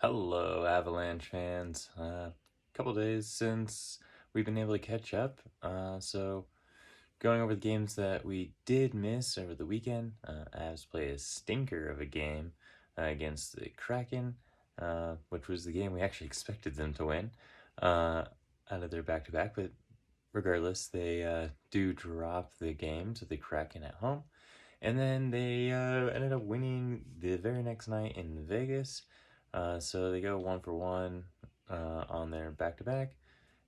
Hello, Avalanche fans. Couple days since we've been able to catch up. So going over the games that we did miss over the weekend. Avs play a stinker of a game against the Kraken, which was the game we actually expected them to win out of their back-to-back. But regardless, they do drop the game to the Kraken at home. And then they ended up winning the very next night in Vegas. So they go 1-for-1 on their back to back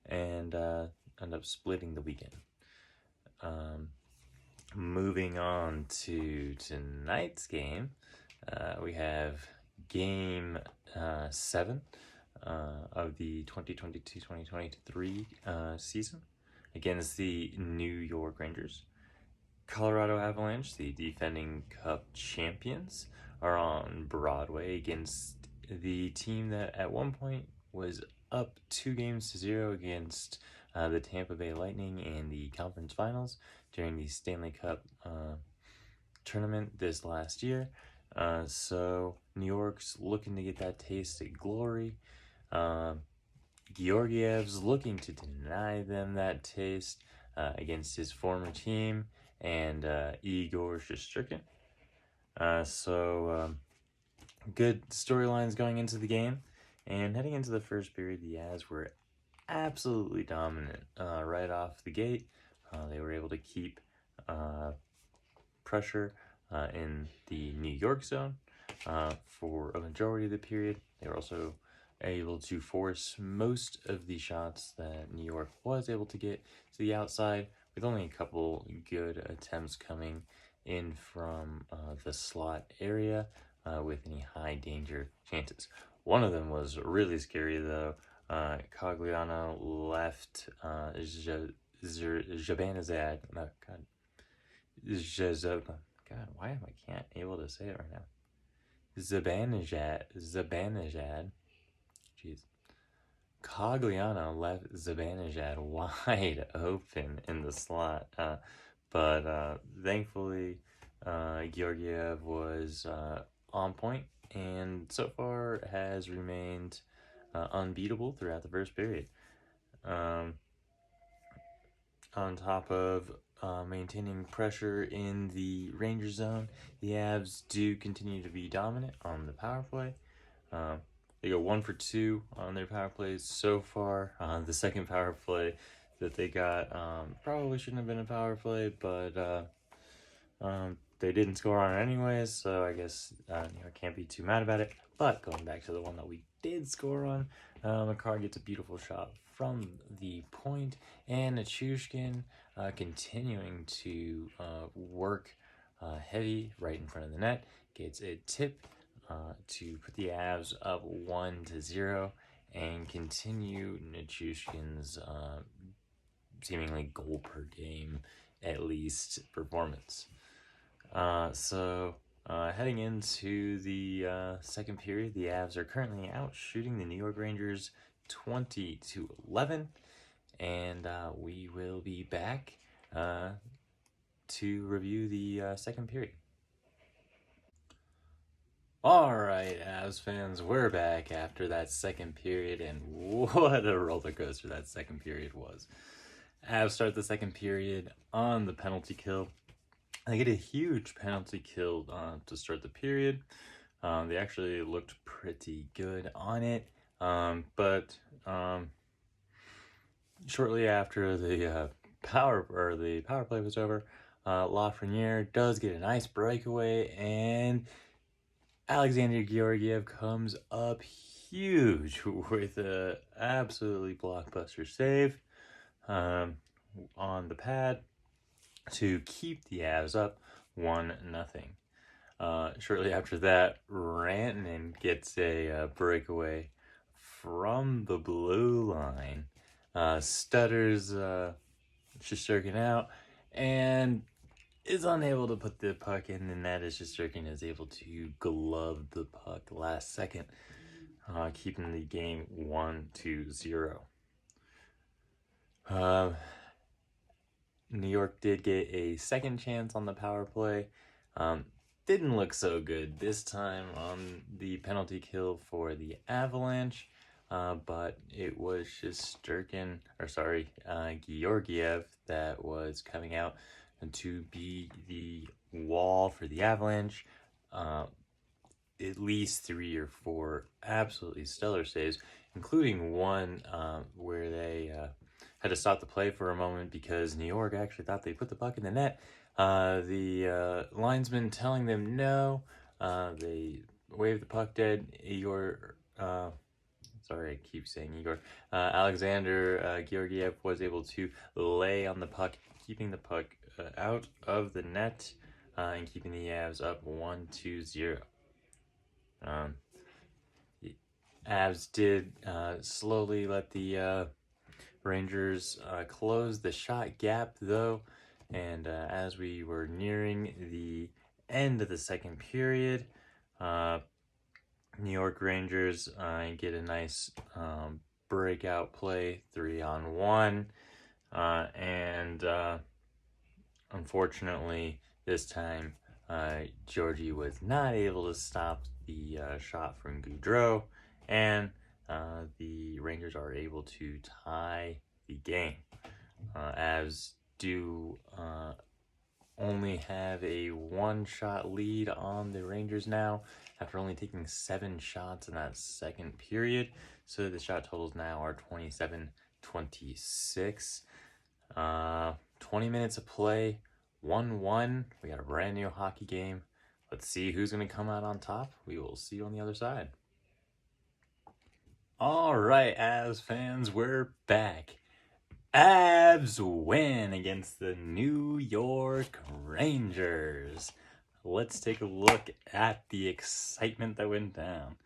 and end up splitting the weekend. Um, Moving on to tonight's game, we have game 7 of the 2022-2023 season against the New York Rangers. Colorado Avalanche, the defending Cup champions, are on Broadway against the team that at one point was up 2-0 against the Tampa Bay Lightning in the conference finals during the Stanley Cup tournament this last year. So New York's looking to get that taste of glory. Giorgiev's looking to deny them that taste against his former team and Igor Shesterkin. Good storylines going into the game. And heading into the first period, the Avs were absolutely dominant right off the gate. They were able to keep pressure in the New York zone for a majority of the period. They were also able to force most of the shots that New York was able to get to the outside, with only a couple good attempts coming in from the slot area with any high danger chances. One of them was really scary though. Cogliano left Jabanazad. Oh, God, why am I can't able to say it right now? Zabanajad. Jeez. Cogliano left Zabanajad wide open in the slot, but thankfully Giorgiev was on point and so far has remained unbeatable throughout the first period. On top of maintaining pressure in the Ranger zone, the Avs do continue to be dominant on the power play. They go 1-for-2 on their power plays so far. The second power play that they got probably shouldn't have been a power play, but they didn't score on it anyways, so I guess I can't be too mad about it. But going back to the one that we did score on, McCarr gets a beautiful shot from the point, and Nichushkin continuing to work heavy right in front of the net, gets a tip to put the Avs up 1-0 and continue Nichushkin's seemingly goal per game at least performance. Heading into the second period, the Avs are currently out shooting the New York Rangers 20-11, and we will be back to review the second period. Alright, Avs fans, we're back after that second period, and what a roller coaster that second period was. Avs start the second period on the penalty kill. They get a huge penalty kill to start the period. They actually looked pretty good on it, but shortly after the power play was over, Lafreniere does get a nice breakaway, and Alexander Georgiev comes up huge with a absolutely blockbuster save on the pad to keep the Avs up 1-0. Shortly after that, Rantanen gets a breakaway from the blue line, stutters Shesterkin out, and is unable to put the puck in the net as Shesterkin is able to glove the puck last second, keeping the game 1-0. New York did get a second chance on the power play. didn't look so good this time on the penalty kill for the Avalanche, but it was just Georgiev that was coming out to be the wall for the Avalanche. At least 3 or 4 absolutely stellar saves, including one where they had to stop the play for a moment because New York actually thought they put the puck in the net. The linesman telling them no. They waved the puck dead. I keep saying Igor. Alexander Georgiev was able to lay on the puck, keeping the puck out of the net and keeping the Avs up 1-0. The Avs did slowly let the Rangers close the shot gap, though, and as we were nearing the end of the second period, New York Rangers get a nice breakout play, 3-on-1, and unfortunately, this time Georgie was not able to stop the shot from Gaudreau, and the Rangers are able to tie the game. Avs do only have a 1-shot lead on the Rangers now after only taking 7 shots in that second period. So the shot totals now are 27-26. 20 minutes of play, 1-1. We got a brand new hockey game. Let's see who's going to come out on top. We will see you on the other side. All right, Avs fans, we're back. Avs win against the New York Rangers. Let's take a look at the excitement that went down.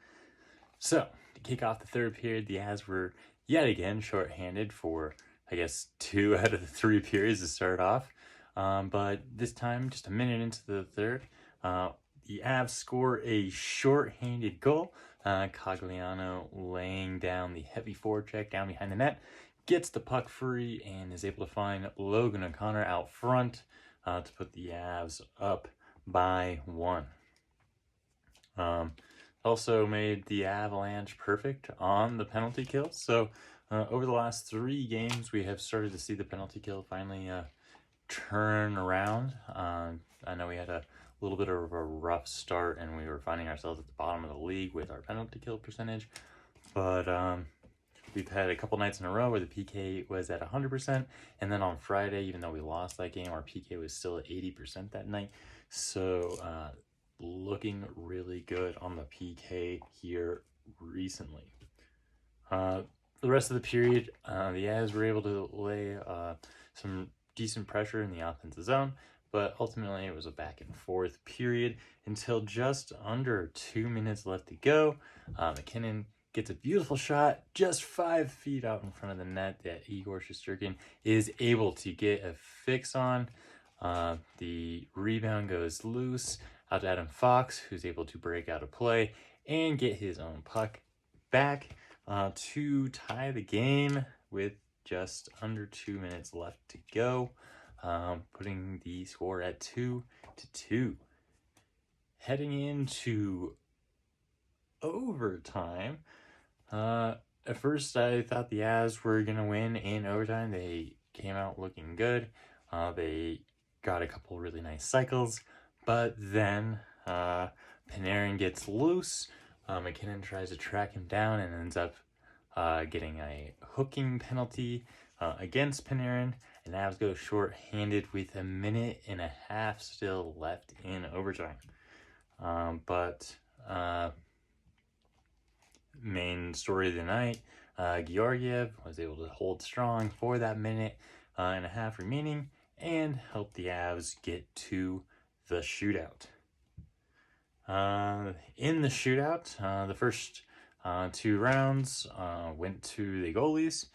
So, to kick off the third period, the Avs were yet again shorthanded for, 2 out of the 3 periods to start off. But this time, just a minute into the third, the Avs score a shorthanded goal. Cogliano laying down the heavy forecheck down behind the net, gets the puck free and is able to find Logan O'Connor out front to put the Avs up by 1. Also made the Avalanche perfect on the penalty kill. So over the last 3 games, we have started to see the penalty kill finally turn around. I know we had a little bit of a rough start and we were finding ourselves at the bottom of the league with our penalty kill percentage, but we've had a couple nights in a row where the PK was at 100%, and then on Friday, even though we lost that game, our PK was still at 80% that night. So looking really good on the PK here recently. The rest of the period, the Avs were able to lay some decent pressure in the offensive zone, but ultimately it was a back and forth period until just under 2 minutes left to go. McKinnon gets a beautiful shot just 5 feet out in front of the net that Igor Shesterkin is able to get a fix on. The rebound goes loose out to Adam Fox, who's able to break out a play and get his own puck back to tie the game with just under 2 minutes left to go, putting the score at 2-2. Heading into overtime, at first I thought the Avs were going to win in overtime. They came out looking good. They got a couple really nice cycles, but then Panarin gets loose. McKinnon tries to track him down and ends up getting a hooking penalty against Panarin, and Avs go short-handed with 1.5 minutes still left in overtime. But main story of the night, Georgiev was able to hold strong for that 1.5 minutes remaining and help the Avs get to the shootout. In the shootout, the first 2 rounds went to the goalies.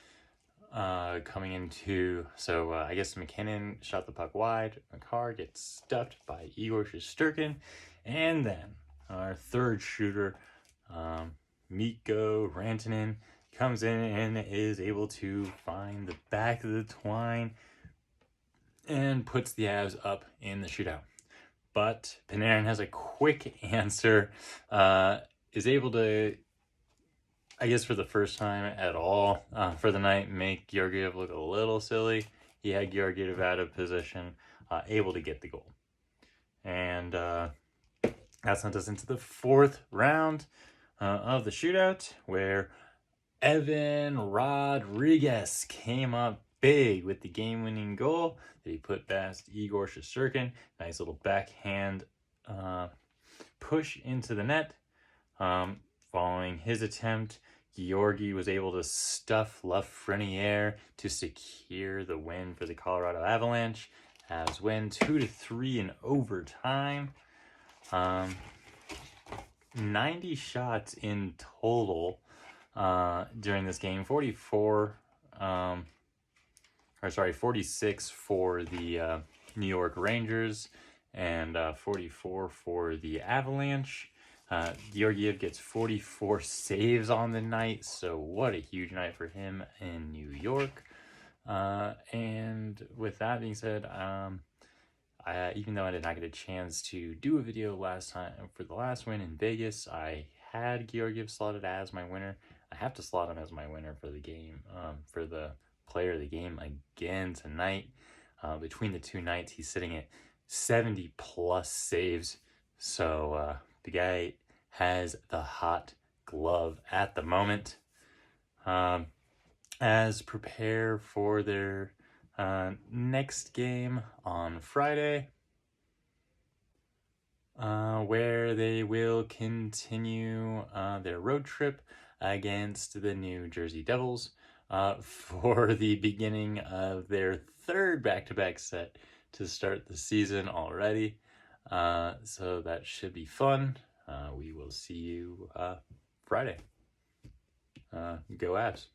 Coming into, I guess McKinnon shot the puck wide. McCarr gets stuffed by Igor Shesterkin, and then our third shooter, Mikko Rantanen, comes in and is able to find the back of the twine and puts the Avs up in the shootout. but Panarin has a quick answer, is able to, I guess for the first time at all for the night, make Giorgiev look a little silly. He had Giorgiev out of position, able to get the goal. And that sent us into the fourth round of the shootout, where Evan Rodriguez came up big with the game-winning goal that he put past Igor Shesterkin. Nice little backhand push into the net. Following his attempt, Giorgi was able to stuff Lafreniere to secure the win for the Colorado Avalanche, as win 2-3 in overtime. 90 shots in total during this game. 46 for the New York Rangers, and 44 for the Avalanche. Giorgiev gets 44 saves on the night, so what a huge night for him in New York. And with that being said, even though I did not get a chance to do a video last time for the last win in Vegas, I had Giorgiev slotted as my winner. I have to slot him as my winner for the game, for the player of the game again tonight. Between the two nights, he's sitting at 70 plus saves. So the guy has the hot glove at the moment. As prepare for their next game on Friday, where they will continue their road trip against the New Jersey Devils for the beginning of their third back-to-back set to start the season already. So that should be fun. We will see you Friday. Go Avs.